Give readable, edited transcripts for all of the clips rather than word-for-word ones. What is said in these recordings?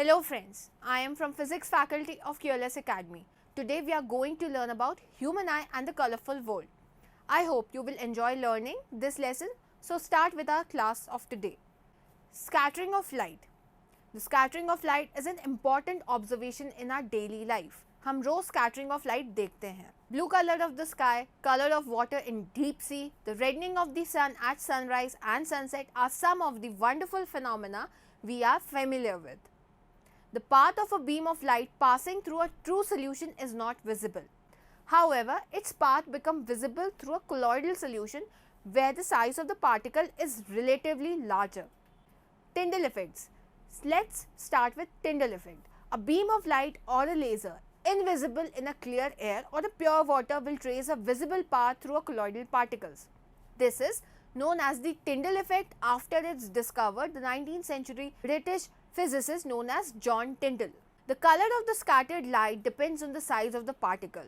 Hello friends, I am from Physics faculty of QLS Academy. Today we are going to learn about human eye and the colorful world. I hope you will enjoy learning this lesson. So start with our class of today. Scattering of light. The scattering of light is an important observation in our daily life. हम रोज scattering of light देखते हैं. Blue color of the sky, color of water in deep sea, the reddening of the sun at sunrise and sunset are some of the wonderful phenomena we are familiar with. The path of a beam of light passing through a true solution is not visible. However, its path becomes visible through a colloidal solution where the size of the particle is relatively larger. Tyndall effects. Let's start with Tyndall effect. A beam of light or a laser invisible in a clear air or a pure water will trace a visible path through a colloidal particles. This is known as the Tyndall effect after its discovered the 19th century British physicist known as John Tyndall. The color of the scattered light depends on the size of the particle.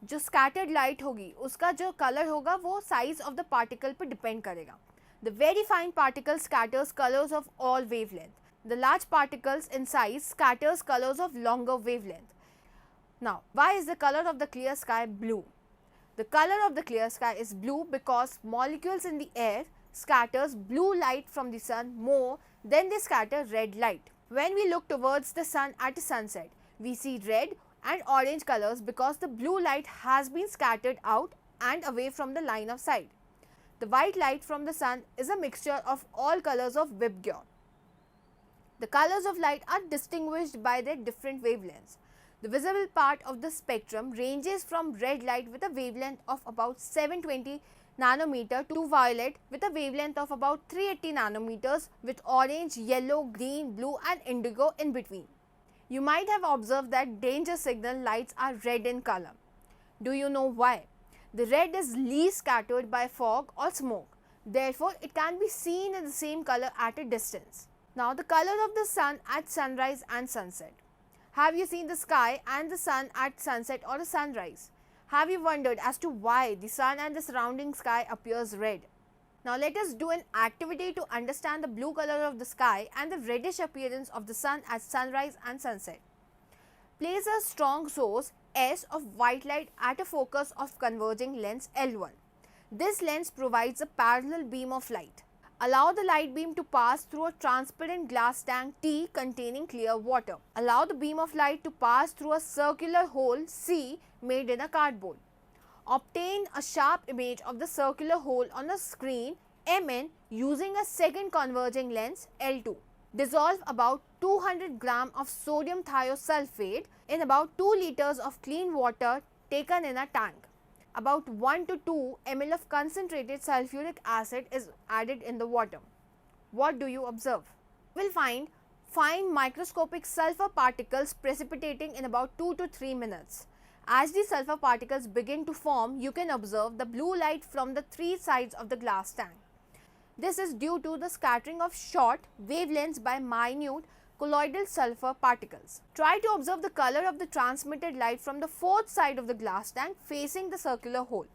जो scattered light होगी उसका जो color होगा वो size of the particle पर depend करेगा. The very fine particle scatters colors of all wavelength. The large particles in size scatters colors of longer wavelength. Now, why is the color of the clear sky blue? The color of the clear sky is blue because molecules in the air scatters blue light from the sun more than they scatter red light. When we look towards the sun at sunset, we see red and orange colors because the blue light has been scattered out and away from the line of sight. The white light from the sun is a mixture of all colors of Vibgyor. The colors of light are distinguished by their different wavelengths. The visible part of the spectrum ranges from red light with a wavelength of about 720 nanometer to violet with a wavelength of about 380 nanometers with orange, yellow, green, blue and indigo in between. You might have observed that danger signal lights are red in color. Do you know why? The red is least scattered by fog or smoke. Therefore, it can be seen in the same color at a distance. Now, the color of the sun at sunrise and sunset. Have you seen the sky and the sun at sunset or a sunrise? Have you wondered as to why the sun and the surrounding sky appears red? Now let us do an activity to understand the blue color of the sky and the reddish appearance of the sun at sunrise and sunset. Place a strong source S of white light at a focus of converging lens L1. This lens provides a parallel beam of light. Allow the light beam to pass through a transparent glass tank T containing clear water. Allow the beam of light to pass through a circular hole C made in a cardboard. Obtain a sharp image of the circular hole on a screen Mn using a second converging lens L2. Dissolve about 200 gram of sodium thiosulfate in about 2 liters of clean water taken in a tank. About 1 to 2 ml of concentrated sulfuric acid is added in the water. What do you observe? You will find fine microscopic sulfur particles precipitating in about 2 to 3 minutes. As the sulfur particles begin to form, you can observe the blue light from the 3 sides of the glass tank. This is due to the scattering of short wavelengths by minute colloidal sulfur particles. Try to observe the color of the transmitted light from the 4th side of the glass tank facing the circular hole.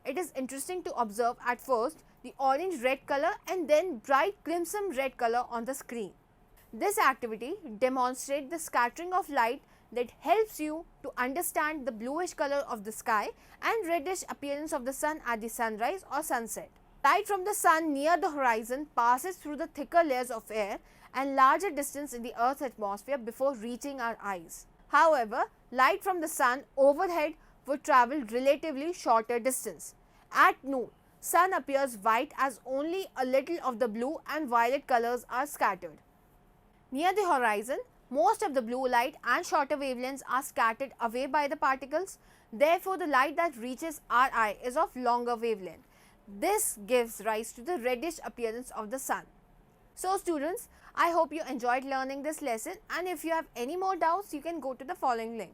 It is interesting to observe at first the orange-red color and then bright crimson red color on the screen. This activity demonstrates the scattering of light that helps you to understand the bluish color of the sky and reddish appearance of the sun at the sunrise or sunset. Light from the sun near the horizon passes through the thicker layers of air and larger distance in the Earth's atmosphere before reaching our eyes. However, light from the sun overhead would travel relatively shorter distance. At noon, sun appears white as only a little of the blue and violet colors are scattered. Near the horizon, most of the blue light and shorter wavelengths are scattered away by the particles. Therefore, the light that reaches our eye is of longer wavelength. This gives rise to the reddish appearance of the sun. So students, I hope you enjoyed learning this lesson, and if you have any more doubts, you can go to the following link.